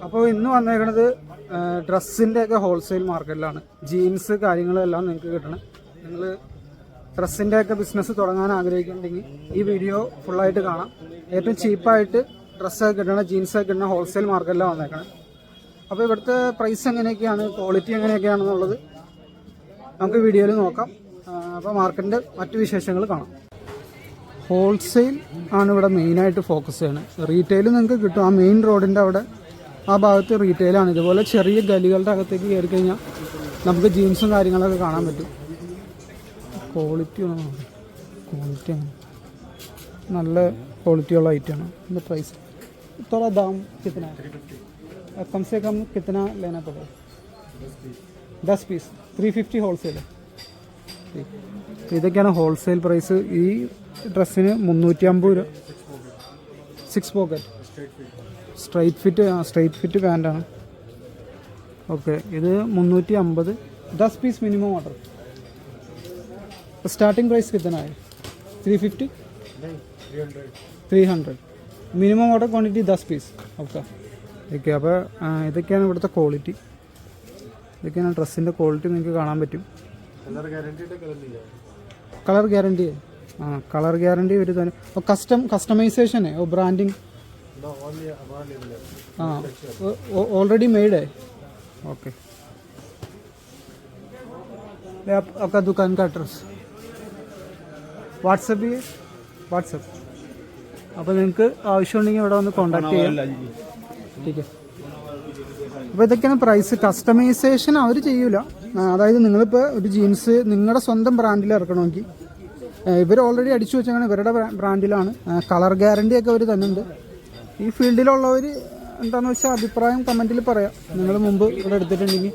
അപ്പോൾ ഇന്ന് വന്നേക്കുന്നത് ഡ്രസ്സിൻ്റെയൊക്കെ ഹോൾസെയിൽ മാർക്കറ്റിലാണ്. ജീൻസ് കാര്യങ്ങളെല്ലാം നിങ്ങൾക്ക് കിട്ടണം. നിങ്ങൾ ഡ്രസ്സിൻ്റെയൊക്കെ ബിസിനസ് തുടങ്ങാൻ ആഗ്രഹിക്കുന്നുണ്ടെങ്കിൽ ഈ വീഡിയോ ഫുള്ളായിട്ട് കാണാം. ഏറ്റവും ചീപ്പായിട്ട് ഡ്രസ്സൊക്കെ കിട്ടണം, ജീൻസൊക്കെ കിട്ടണം ഹോൾസെയിൽ മാർക്കറ്റിലാണ് വന്നേക്കണം. അപ്പോൾ ഇവിടുത്തെ പ്രൈസ് എങ്ങനെയൊക്കെയാണ്, ക്വാളിറ്റി എങ്ങനെയൊക്കെയാണെന്നുള്ളത് നമുക്ക് വീഡിയോയിൽ നോക്കാം. അപ്പോൾ മാർക്കറ്റിൻ്റെ മറ്റു വിശേഷങ്ങൾ കാണാം. ഹോൾസെയിൽ ആണ് ഇവിടെ മെയിനായിട്ട് ഫോക്കസ് ചെയ്യണം. റീറ്റെയിൽ നിങ്ങൾക്ക് കിട്ടും. ആ മെയിൻ റോഡിൻ്റെ അവിടെ ആ ഭാഗത്ത് റീറ്റെയിലാണ്. ഇതുപോലെ ചെറിയ ഗലികളുടെ അകത്തേക്ക് കയറി കഴിഞ്ഞാൽ നമുക്ക് ജീൻസും കാര്യങ്ങളൊക്കെ കാണാൻ പറ്റും. ക്വാളിറ്റിയാണ്, നല്ല ക്വാളിറ്റിയുള്ള ഐറ്റമാണ്. ഇതിൻ്റെ പ്രൈസ് थोड़ा दाम कितना है? कम से कम कितना लेना पड़ेगा? 10 पीस 350 ഹോൾസെയിൽ. ഇതൊക്കെയാണ് ഹോൾസെയിൽ പ്രൈസ്. ഈ ഡ്രസ്സിന് 350 രൂപ. 6 പോക്കറ്റ് സ്ട്രൈറ്റ് ഫിറ്റ് പാൻ്റാണ്. ഓക്കെ, ഇത് 350. 10 piece minimum order. Starting price कितना है? 350? 300. Minimum order quantity 10 piece. Okay okay. അപ്പോൾ ഇതൊക്കെയാണ് ഇവിടുത്തെ ക്വാളിറ്റി. ഇതൊക്കെയാണ് ഡ്രസ്സിൻ്റെ ക്വാളിറ്റി. നിങ്ങൾക്ക് കാണാൻ പറ്റും. Colour guarantee. കളർ ഗ്യാരണ്ടി ഒരു തന്നെ. कस्टमाइजेशन है वो ब्रांडिंग? हाँ, ऑलरेडी मेड है. ओके. आपका दुकान का एड्रेस വാട്സപ്പ് भी है? വാട്സപ്പ്. അപ്പോൾ നിങ്ങൾക്ക് ആവശ്യമുണ്ടെങ്കിൽ ഇവിടെ വന്ന് കോൺടാക്ട് ചെയ്യാം. ठीक है. അപ്പോൾ ഇതൊക്കെയാണ് പ്രൈസ്. കസ്റ്റമൈസേഷൻ അവർ ചെയ്യൂല. അതായത് നിങ്ങളിപ്പോൾ ഒരു ജീൻസ് നിങ്ങളുടെ സ്വന്തം ബ്രാൻഡിൽ ഇറക്കണമെങ്കിൽ ഇവർ ഓൾറെഡി അടിച്ചു വെച്ചാൽ ഇവരുടെ ബ്രാൻഡിലാണ്. കളർ ഗ്യാരണ്ടി ഒക്കെ അവർ തന്നുണ്ട്. ഈ ഫീൽഡിലുള്ളവർ എന്താണെന്ന് വെച്ചാൽ അഭിപ്രായം കമൻറ്റിൽ പറയാം. നിങ്ങൾ മുമ്പ് ഇവിടെ എടുത്തിട്ടുണ്ടെങ്കിൽ.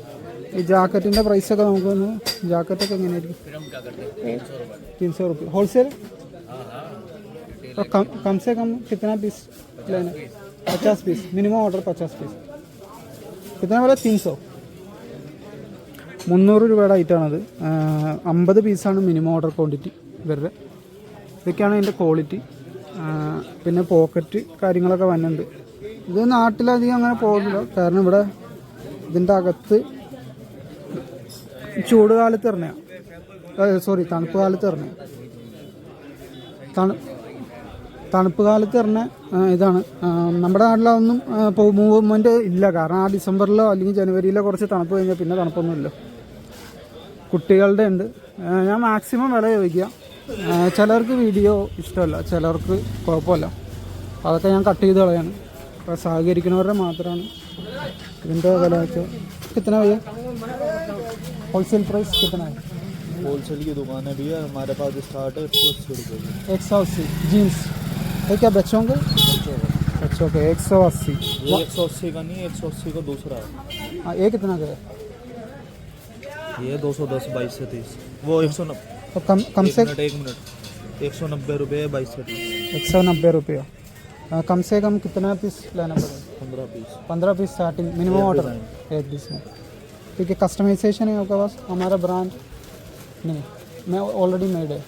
ഈ ജാക്കറ്റിൻ്റെ പ്രൈസൊക്കെ നമുക്കൊന്ന്, ജാക്കറ്റൊക്കെ എങ്ങനെയായിരിക്കും? 300 रुपये होलसेल. कम से कम कितना पीस लेना? 50 पीस. Minimum order 50 piece. कितना बोला? 300. 300 രൂപയുടെ ഐറ്റമാണത്. 50 പീസാണ് മിനിമം ഓർഡർ ക്വാണ്ടിറ്റി ഇവരുടെ. ഇതൊക്കെയാണ് ഇതിൻ്റെ ക്വാളിറ്റി. പിന്നെ പോക്കറ്റ് കാര്യങ്ങളൊക്കെ വന്നിട്ടുണ്ട്. ഇത് നാട്ടിലധികം അങ്ങനെ പോകുന്നില്ല. കാരണം ഇവിടെ ഇതിൻ്റെ അകത്ത് ചൂട് കാലത്ത് ഇറങ്ങുക, സോറി തണുപ്പ് കാലത്ത് ഇറങ്ങുക, തണുപ്പ് കാലത്ത് ഇറങ്ങുന്ന ഇതാണ്. നമ്മുടെ നാട്ടിലൊന്നും മൂവ്മെൻറ്റ് ഇല്ല. കാരണം ആ ഡിസംബറിലോ അല്ലെങ്കിൽ ജനുവരിയിലോ കുറച്ച് തണുപ്പ് കഴിഞ്ഞാൽ പിന്നെ തണുപ്പൊന്നുമില്ല. കുട്ടികളുടെ ഉണ്ട്. ഞാൻ മാക്സിമം വില ചോദിക്കുക. ചിലർക്ക് വീഡിയോ ഇഷ്ടമല്ല, ചിലർക്ക് കുഴപ്പമില്ല. അതൊക്കെ ഞാൻ കട്ട് ചെയ്ത് കളയാണ്. അപ്പോൾ സഹകരിക്കുന്നവരുടെ മാത്രമാണ് ഇതിൻ്റെ വില വെച്ചാൽ. കിतना भैया होलसेल प्राइस कितना है? होलसेल की दुकान है भैया हमारे पास स्टार्ट है 180 रुपये. 180 जीन्स है क्या बच्चों के? बच्चों के 180. वो 180 का नहीं, 180 का दूसरा है. हाँ, ये कितना का है? ये 210 22 से 30. वो 190. तो कम से 1 मिनट 190 रुपये 22 से 30. 190 रुपया. कम से कम कितना पीस लेना पड़ेगा? 15 पीस स्टार्टिंग. मिनिमम ऑर्डर एक पीस में. ठीक है. कस्टमाइजेशन है आपके पास? हमारा ब्रांड नहीं, मैं ऑलरेडी मेड है.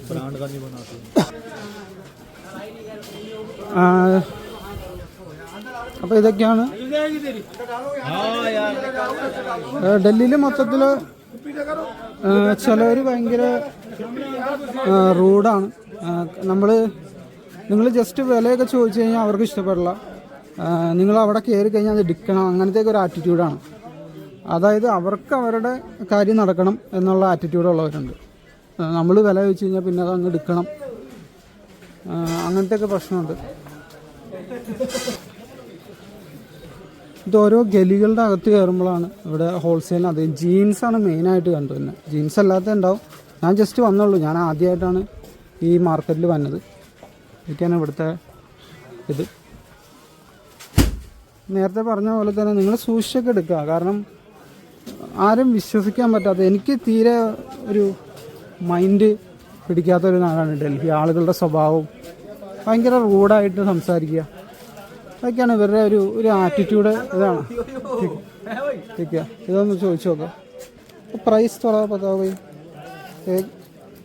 ब्रांड का नहीं बनाते. അപ്പോൾ ഇതൊക്കെയാണ് ഡൽഹിയിൽ മൊത്തത്തിൽ. ചിലവർ ഭയങ്കര റൂഡാണ്. നിങ്ങൾ ജസ്റ്റ് വിലയൊക്കെ ചോദിച്ചു കഴിഞ്ഞാൽ അവർക്ക് ഇഷ്ടപ്പെടില്ല. നിങ്ങൾ അവിടെ കയറി കഴിഞ്ഞാൽ അത് എടുക്കണം, അങ്ങനത്തെയൊക്കെ ഒരു ആറ്റിറ്റ്യൂഡാണ്. അതായത് അവർക്ക് അവരുടെ കാര്യം നടക്കണം എന്നുള്ള ആറ്റിറ്റ്യൂഡുള്ളവരുണ്ട്. നമ്മൾ വില ചോദിച്ചു കഴിഞ്ഞാൽ പിന്നെ അത് അങ്ങ് എടുക്കണം, അങ്ങനത്തെയൊക്കെ പ്രശ്നമുണ്ട്. ഇത് ഓരോ ഗലികളുടെ അകത്ത് കയറുമ്പോഴാണ് ഇവിടെ ഹോൾസെയിൽ. അത് ജീൻസാണ് മെയിനായിട്ട് കണ്ടുവരുന്നത്. ജീൻസ് അല്ലാത്ത ഉണ്ടാവും. ഞാൻ ജസ്റ്റ് വന്നുള്ളൂ. ഞാൻ ആദ്യമായിട്ടാണ് ഈ മാർക്കറ്റിൽ വന്നത്. ഇതൊക്കെയാണ് ഇവിടുത്തെ ഇത്. നേരത്തെ പറഞ്ഞ പോലെ തന്നെ നിങ്ങൾ സൂക്ഷിച്ചൊക്കെ എടുക്കുക. കാരണം ആരും വിശ്വസിക്കാൻ പറ്റാത്ത, എനിക്ക് തീരെ ഒരു മൈൻഡ് പിടിക്കാത്തൊരു നാടാണ് ഡൽഹി. ആളുകളുടെ സ്വഭാവം ഭയങ്കര റൂഡായിട്ട് സംസാരിക്കുക, അതൊക്കെയാണ് ഇവരുടെ ഒരു ആറ്റിറ്റ്യൂഡ്. ഇതാണ്. ഇതൊന്ന് ചോദിച്ചു നോക്കാം. प्राइस थोड़ा बताओ भाई, एक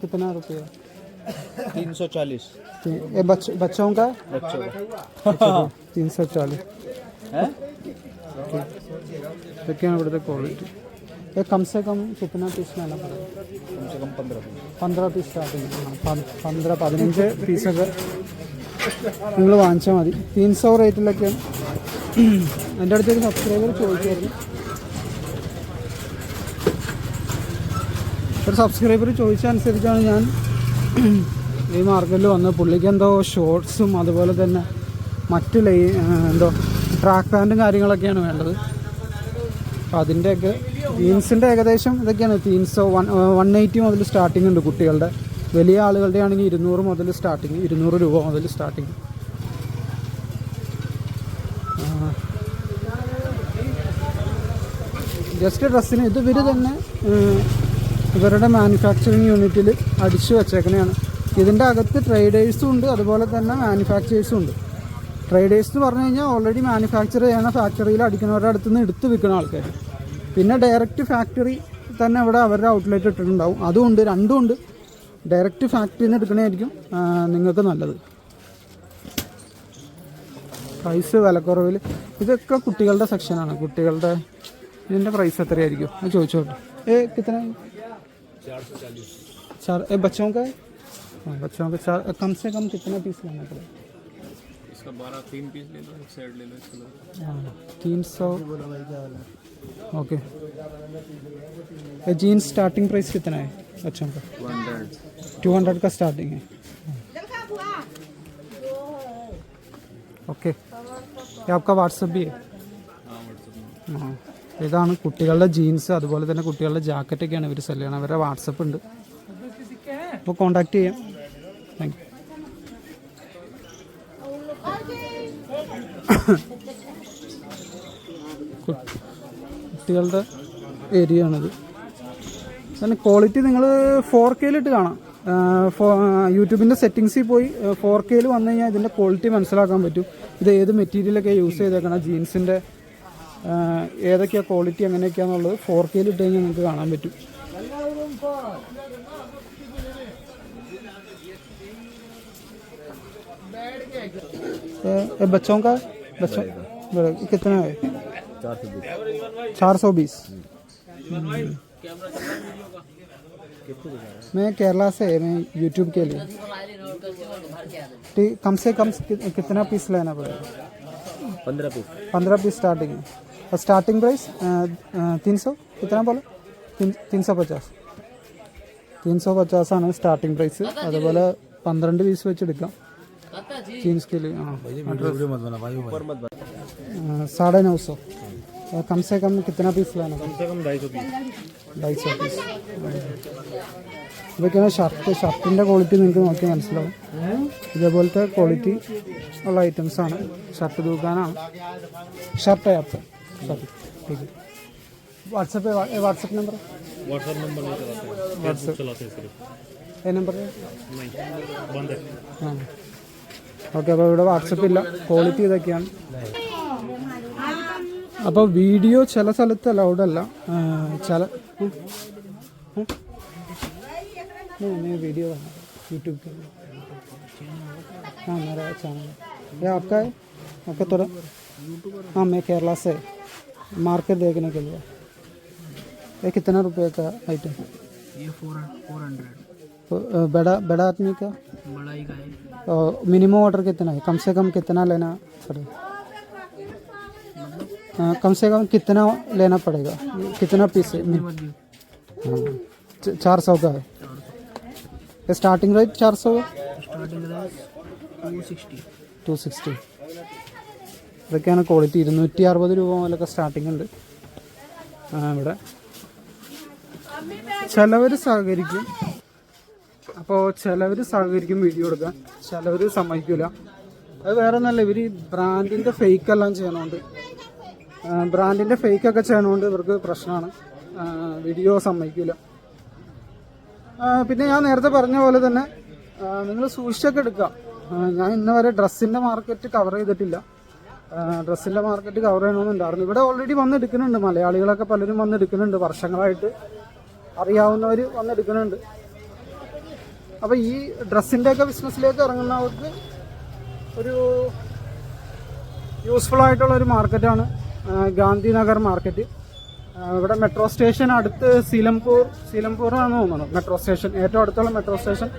कितना रुपया? 340। ये बच्चों का? बच्चों का 340 ഇതൊക്കെയാണ് ഇവിടുത്തെ ക്വാളിറ്റി. कम से कम कितना पीस लेना पड़ेगा? कम से कम 15 पीस സ്റ്റാർട്ടിങ്. 15 പീസൊക്കെ നിങ്ങൾ വാങ്ങിച്ചാൽ മതി. 300 റേറ്റിലൊക്കെയാണ്. എൻ്റെ അടുത്തൊരു സബ്സ്ക്രൈബർ ചോദിച്ചായിരുന്നു, ഒരു സബ്സ്ക്രൈബർ ചോദിച്ച അനുസരിച്ചാണ് ഞാൻ ഈ മാർക്കറ്റിൽ വന്നത്. പുള്ളിക്ക് എന്തോ ഷോർട്സും അതുപോലെ തന്നെ മറ്റ് എന്തോ ട്രാക്ക് പാൻറ്റും കാര്യങ്ങളൊക്കെയാണ് വേണ്ടത്. അപ്പോൾ അതിൻ്റെയൊക്കെ ജീൻസിൻ്റെ ഏകദേശം ഇതൊക്കെയാണ്. 180 മുതൽ സ്റ്റാർട്ടിംഗ് ഉണ്ട് കുട്ടികളുടെ. വലിയ ആളുകളുടെ ആണെങ്കിൽ 200 മുതൽ സ്റ്റാർട്ടിങ്, 200 രൂപ മുതൽ സ്റ്റാർട്ടിങ്. ജസ്റ്റ് ഡ്രസ്സിന് ഇത് ഇവർ തന്നെ ഇവരുടെ മാനുഫാക്ചറിങ് യൂണിറ്റിൽ അടിച്ചു വച്ചേക്കണെയാണ്. ഇതിൻ്റെ അകത്ത് ട്രേഡേഴ്സും ഉണ്ട്, അതുപോലെ തന്നെ മാനുഫാക്ചേഴ്സും ഉണ്ട്. ട്രേഡേഴ്സ് എന്ന് പറഞ്ഞു കഴിഞ്ഞാൽ ഓൾറെഡി മാനുഫാക്ചർ ചെയ്യുന്ന ഫാക്ടറിയിൽ അടിക്കുന്നവരുടെ അടുത്ത് നിന്ന് എടുത്ത് വിൽക്കുന്ന ആൾക്കാർ. പിന്നെ ഡയറക്റ്റ് ഫാക്ടറി തന്നെ ഇവിടെ അവരുടെ ഔട്ട്ലെറ്റ് ഇട്ടിട്ടുണ്ടാവും. അതുകൊണ്ട് രണ്ടും ഉണ്ട്. ഡയറക്റ്റ് ഫാക്ടറിയിൽ നിന്ന് എടുക്കണമായിരിക്കും നിങ്ങൾക്ക് നല്ലത്. പ്രൈസ് വിലക്കുറവിൽ ഇതൊക്കെ കുട്ടികളുടെ സെക്ഷനാണ്. കുട്ടികളുടെ ഇതിൻ്റെ പ്രൈസ് എത്രയായിരിക്കും അത് ചോദിച്ചോട്ടെ. കിतना 440. बच्चों का बच्चों का 4 कम से कम कितना पीस लेना पड़ेगा? इसका 3 पीस ले लो, एक साइड ले लो इसका. 300. ओके. जीन्स स्टार्टिंग प्राइस कितना है बच्चों का? 200 का स्टार्टिंग है. ओके. ये आपका व्हाट्सएप भी है? हाँ. ഇതാണ് കുട്ടികളുടെ ജീൻസ്, അതുപോലെ തന്നെ കുട്ടികളുടെ ജാക്കറ്റൊക്കെയാണ് ഇവർ സെല് ചെയ്യണം. അവരുടെ വാട്സപ്പ് ഉണ്ട്, അപ്പോൾ കോണ്ടാക്ട് ചെയ്യാം. Thank you. കുട്ടികളുടെ ഏരിയ ആണിത്. പിന്നെ ക്വാളിറ്റി നിങ്ങൾ 4Kയിലിട്ട് കാണാം. യൂട്യൂബിൻ്റെ സെറ്റിങ്സിൽ പോയി 4Kയിൽ വന്നു കഴിഞ്ഞാൽ ഇതിൻ്റെ ക്വാളിറ്റി മനസ്സിലാക്കാൻ പറ്റും. ഇത് ഏത് മെറ്റീരിയലൊക്കെ യൂസ് ചെയ്തേക്കണം, ജീൻസിൻ്റെ ഏതൊക്കെയാണ് ക്വാളിറ്റി എങ്ങനെയൊക്കെയാണെന്നുള്ളത് 4Kയിൽ ഇട്ട് കഴിഞ്ഞാൽ നിങ്ങൾക്ക് കാണാൻ പറ്റും. बच्चों का कितना है? 420. मैं केरला से, मैं यूट्यूब के लिए. कम से कम कितना पीस लेना पड़ेगा? 15 पीस स्टार्टिंग है. और स्टार्टिंग प्राइस 300 कितना बोला? 350. 350 ആണ് സ്റ്റാർട്ടിംഗ് പ്രൈസ്. അതുപോലെ 12 പീസ് വെച്ചെടുക്കാം ജീൻസ് के लिए. हाँ 950. कम से कम कितना पीस लेना? कम से कम 250 पीस. ഇതൊക്കെയാണ് ഷർട്ടിൻ്റെ ക്വാളിറ്റി നിങ്ങൾക്ക് നോക്കി മനസ്സിലാവും. ഇതേപോലത്തെ ക്വാളിറ്റി ഉള്ള ഐറ്റംസാണ്. ഷർട്ട് തൂക്കാനാണ്. ഷർട്ട് ആപ്പ് ഷർട്ട്. व्हाट्सएप नंबर ए नंबर हाँ ഓക്കെ. അപ്പോൾ ഇവിടെ വാട്സപ്പ് ഇല്ല. ക്വാളിറ്റി ഇതൊക്കെയാണ്. അപ്പോൾ വീഡിയോ ചില സ്ഥലത്ത് അലൗഡ് അല്ല. ചില वीडियो यूट्यूब के. हाँ मेरा चैनल ये आपका है? आपका थोड़ा. हाँ मैं केरला से मार्केट देखने के लिए. ये कितना रुपये का आइटम? ये 400. बड़ा आदमी का बड़ा ही का है. मिनिमम ऑर्डर कितना है? कम से कम कितना लेना पड़ेगा? कम से कम कितना लेना पड़ेगा? कितना पीस है? 400 का है. स्टार्टिंग रेट 400 है. Starting rate 260. ഇതൊക്കെയാണ് ക്വാളിറ്റി. 260 രൂപ മുതലൊക്കെ സ്റ്റാർട്ടിംഗ് ഉണ്ട് ഇവിടെ. ചിലവർ സഹകരിക്കും. അപ്പോൾ ചിലവർ സഹകരിക്കും വീഡിയോ എടുക്കാൻ, ചിലവർ സമ്മതിക്കില്ല. അത് വേറെ ഒന്നല്ല, ഇവർ ബ്രാൻഡിൻ്റെ ഫേക്കെല്ലാം ചെയ്യണോണ്ട്, ബ്രാൻഡിൻ്റെ ഫേക്കൊക്കെ ചെയ്യണോണ്ട് ഇവർക്ക് പ്രശ്നമാണ്. വീഡിയോ സമ്മതിക്കില്ല. പിന്നെ ഞാൻ നേരത്തെ പറഞ്ഞ പോലെ തന്നെ നിങ്ങൾ സൂക്ഷിച്ചൊക്കെ എടുക്കുക. ഞാൻ ഇന്ന് വരെ ഡ്രസ്സിൻ്റെ മാർക്കറ്റ് കവർ ചെയ്തിട്ടില്ല. ഡ്രസ്സിൻ്റെ മാർക്കറ്റ് കവർ ചെയ്യണമെന്നുണ്ടായിരുന്നു. ഇവിടെ ഓൾറെഡി വന്നെടുക്കുന്നുണ്ട്. മലയാളികളൊക്കെ പലരും വന്നെടുക്കുന്നുണ്ട്. വർഷങ്ങളായിട്ട് അറിയാവുന്നവർ വന്നെടുക്കുന്നുണ്ട്. അപ്പോൾ ഈ ഡ്രസ്സിൻ്റെയൊക്കെ ബിസിനസ്സിലേക്ക് ഇറങ്ങുന്നവർക്ക് ഒരു യൂസ്ഫുൾ ആയിട്ടുള്ള ഒരു മാർക്കറ്റാണ് ഗാന്ധിനഗർ മാർക്കറ്റ്. ഇവിടെ മെട്രോ സ്റ്റേഷൻ അടുത്ത് സീലംപൂറാണെന്ന് തോന്നുന്നു. മെട്രോ സ്റ്റേഷൻ ഏറ്റവും അടുത്തുള്ള മെട്രോ സ്റ്റേഷൻ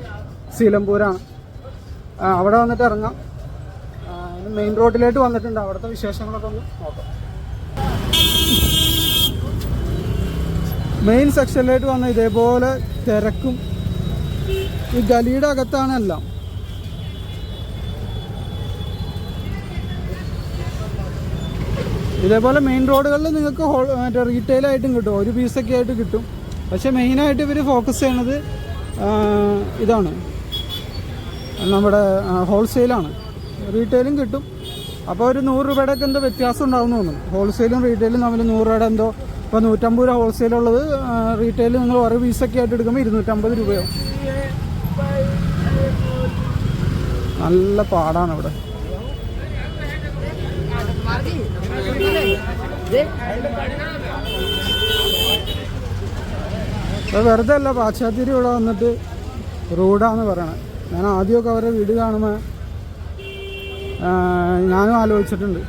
സീലംപൂരാണ്. അവിടെ വന്നിട്ട് ഇറങ്ങാം. മെയിൻ റോഡിലേക്ക് വന്നിട്ടുണ്ട്. അവിടുത്തെ വിശേഷങ്ങളൊക്കെ ഒന്ന് നോക്കാം. മെയിൻ സെക്ഷനിലേക്ക് വന്ന ഇതേപോലെ തിരക്കും. ഈ ഗലിയുടെ അകത്താണ് എല്ലാം. ഇതേപോലെ മെയിൻ റോഡുകളിൽ നിങ്ങൾക്ക് മറ്റേ റീറ്റെയിലായിട്ടും കിട്ടും, ഒരു പീസൊക്കെ ആയിട്ട് കിട്ടും. പക്ഷേ മെയിനായിട്ട് ഇവർ ഫോക്കസ് ചെയ്യണത് ഇതാണ്, നമ്മുടെ ഹോൾസെയിലാണ്. റീറ്റെയിലും കിട്ടും. അപ്പോൾ ഒരു 100 രൂപയുടെ ഒക്കെ എന്തോ വ്യത്യാസം ഉണ്ടാവും തോന്നുന്നു. ഹോൾസെയിലും റീറ്റെയിലും തമ്മിൽ 100 രൂപയുടെ എന്തോ. ഇപ്പോൾ 150 രൂപ ഹോൾസെയിലുള്ളത്, റീറ്റെയിൽ നിങ്ങൾ ഓരോ പീസൊക്കെ ആയിട്ട് എടുക്കുമ്പോൾ 250 രൂപയാവും. നല്ല പാടാണ് ഇവിടെ. വെറുതെ അല്ല പാശ്ചാത്യർ ഇവിടെ വന്നിട്ട് റൂഡാന്ന് പറയണത്. ഞാൻ ആദ്യമൊക്കെ അവരുടെ വീഡിയോ കാണുമ്പോൾ ഞാനും ആലോചിച്ചിട്ടുണ്ട്.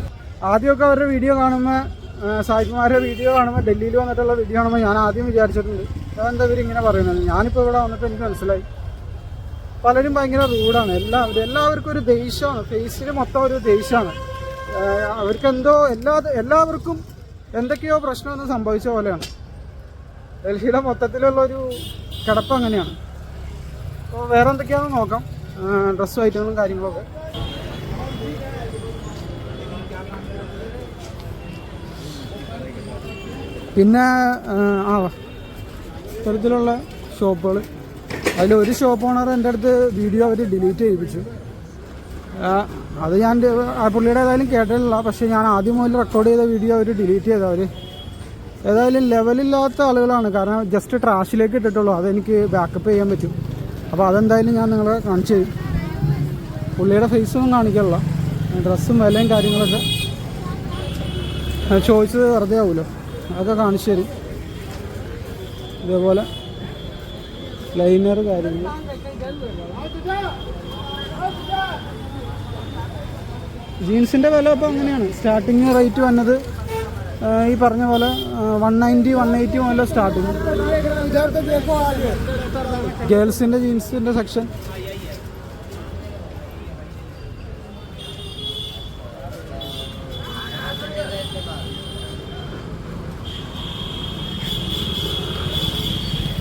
ആദ്യമൊക്കെ അവരുടെ വീഡിയോ കാണുമ്പോൾ, സായികുമാരുടെ വീഡിയോ കാണുമ്പോൾ, ഡൽഹിയിൽ വന്നിട്ടുള്ള വീഡിയോ കാണുമ്പോൾ ഞാൻ ആദ്യം വിചാരിച്ചിട്ടുണ്ട് അതെന്താ ഇവരിങ്ങനെ പറയുന്നത്. ഞാനിപ്പോൾ ഇവിടെ വന്നിട്ട് എനിക്ക് മനസ്സിലായി പലരും ഭയങ്കര റൂഡാണ്. എല്ലാവർക്കും ഒരു ദേഷ്യമാണ്. ഫേസിൽ മൊത്തം ഒരു ദേഷ്യമാണ്. അവർക്കെന്തോ എല്ലാവർക്കും എന്തൊക്കെയോ പ്രശ്നമൊന്നും സംഭവിച്ച പോലെയാണ്. ഡൽഹിയിലെ മൊത്തത്തിലുള്ളൊരു കിടപ്പ് അങ്ങനെയാണ്. അപ്പോൾ വേറെ എന്തൊക്കെയാണെന്ന് നോക്കാം. ഡ്രസ്സും ഐറ്റങ്ങളും കാര്യങ്ങളൊക്കെ. പിന്നെ ഇത്തരത്തിലുള്ള ഷോപ്പുകൾ. അതിലൊരു ഷോപ്പ് ഓണർ എൻ്റെ അടുത്ത് വീഡിയോ അവർ ഡിലീറ്റ് ചെയ്യിപ്പിച്ചു. അത് ഞാൻ പുള്ളിയുടെ ഏതായാലും കേട്ടിട്ടില്ല. പക്ഷേ ഞാൻ ആദ്യം മുതൽ റെക്കോർഡ് ചെയ്ത വീഡിയോ അവർ ഡിലീറ്റ് ചെയ്തു. അവർ ഏതായാലും ലെവലില്ലാത്ത ആളുകളാണ്. കാരണം ജസ്റ്റ് ട്രാഷിലേക്ക് ഇട്ടിട്ടുള്ളൂ. അതെനിക്ക് ബാക്കപ്പ് ചെയ്യാൻ പറ്റും. അപ്പോൾ അതെന്തായാലും ഞാൻ നിങ്ങളെ കാണിച്ചു തരും. പുള്ളിയുടെ ഫേസൊന്നും കാണിക്കാനുള്ള ഡ്രസ്സും വിലയും കാര്യങ്ങളൊക്കെ ചോദിച്ചത് വെറുതെ ആവുമല്ലോ. അതൊക്കെ കാണിച്ചു തരും. ഇതേപോലെ ലൈനർ കാര്യങ്ങൾ. ജീൻസിൻ്റെ വില ഇപ്പോൾ അങ്ങനെയാണ്. സ്റ്റാർട്ടിങ് റേറ്റ് വന്നത് ഈ പറഞ്ഞ പോലെ 190, 180 മുതൽ സ്റ്റാർട്ടിങ്. ഗേൾസിൻ്റെ ജീൻസിൻ്റെ സെക്ഷൻ.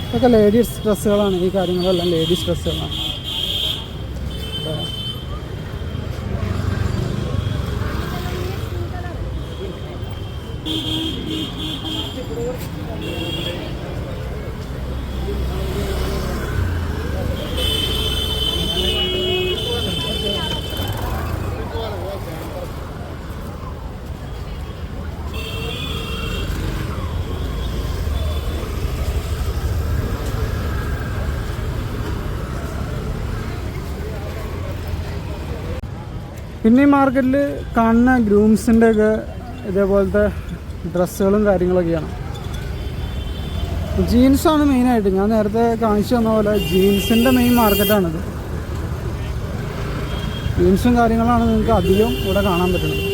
ഇതൊക്കെ ലേഡീസ് ഡ്രസ്സുകളാണ്. ഈ കാര്യങ്ങളെല്ലാം ലേഡീസ് ഡ്രസ്സുകളാണ്. പിന്നെ ഈ മാർക്കറ്റിൽ കാണുന്ന ഗ്രൂംസിൻ്റെ ഒക്കെ ഇതേപോലത്തെ ഡ്രസ്സുകളും കാര്യങ്ങളൊക്കെയാണ്. ജീൻസാണ് മെയിനായിട്ട്. ഞാൻ നേരത്തെ കാണിച്ചു തന്ന പോലെ ജീൻസിൻ്റെ മെയിൻ മാർക്കറ്റാണിത്. ജീൻസും കാര്യങ്ങളാണ് നിങ്ങൾക്ക് അധികം ഇവിടെ കാണാൻ പറ്റുന്നത്.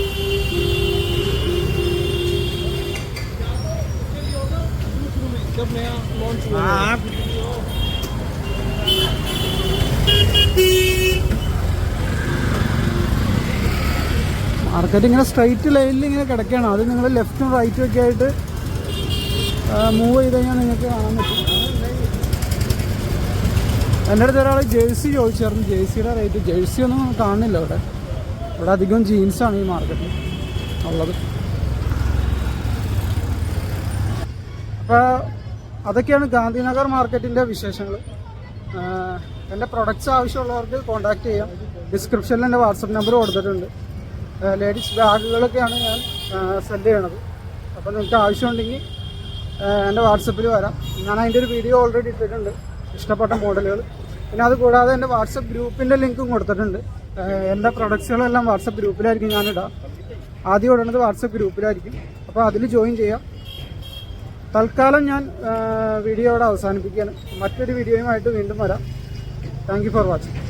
മാർക്കറ്റ് ഇങ്ങനെ സ്ട്രൈറ്റ് ലൈനിൽ ഇങ്ങനെ കിടക്കുകയാണ്. അത് നിങ്ങൾ ലെഫ്റ്റും റൈറ്റും ഒക്കെ ആയിട്ട് മൂവ് ചെയ്ത് കഴിഞ്ഞാൽ നിങ്ങൾക്ക് കാണാൻ പറ്റും. എൻ്റെ അടുത്ത് ഒരാൾ ജേഴ്സി ചോദിച്ചായിരുന്നു. ജേഴ്സിയുടെ റേറ്റ്. ജേഴ്സി ഒന്നും കാണുന്നില്ല ഇവിടെ. ഇവിടെ അധികം ജീൻസാണ് ഈ മാർക്കറ്റിൽ ഉള്ളത്. അപ്പോൾ അതൊക്കെയാണ് ഗാന്ധിനഗർ മാർക്കറ്റിൻ്റെ വിശേഷങ്ങൾ. എൻ്റെ പ്രൊഡക്ട്സ് ആവശ്യമുള്ളവർക്ക് കോൺടാക്റ്റ് ചെയ്യാം. ഡിസ്ക്രിപ്ഷനിൽ എൻ്റെ വാട്സപ്പ് നമ്പർ കൊടുത്തിട്ടുണ്ട്. ലേഡീസ് ബാഗുകളൊക്കെയാണ് ഞാൻ സെല് ചെയ്യണത്. അപ്പോൾ നിങ്ങൾക്ക് ആവശ്യമുണ്ടെങ്കിൽ എൻ്റെ വാട്സപ്പിൽ വരാം. ഞാൻ അതിൻ്റെ ഒരു വീഡിയോ ഓൾറെഡി ഇട്ടിട്ടുണ്ട്, ഇഷ്ടപ്പെട്ട മോഡലുകൾ. പിന്നെ അത് കൂടാതെ എൻ്റെ വാട്സപ്പ് ഗ്രൂപ്പിൻ്റെ ലിങ്കും കൊടുത്തിട്ടുണ്ട്. എൻ്റെ പ്രൊഡക്ട്സുകളെല്ലാം വാട്സപ്പ് ഗ്രൂപ്പിലായിരിക്കും ഞാനിടാം. ആദ്യം ഇടുന്നത് വാട്സപ്പ് ഗ്രൂപ്പിലായിരിക്കും. അപ്പോൾ അതിൽ ജോയിൻ ചെയ്യാം. തൽക്കാലം ഞാൻ വീഡിയോ ഇവിടെ അവസാനിപ്പിക്കുകയാണ്. മറ്റൊരു വീഡിയോയുമായിട്ട് വീണ്ടും വരാം. Thank you for watching.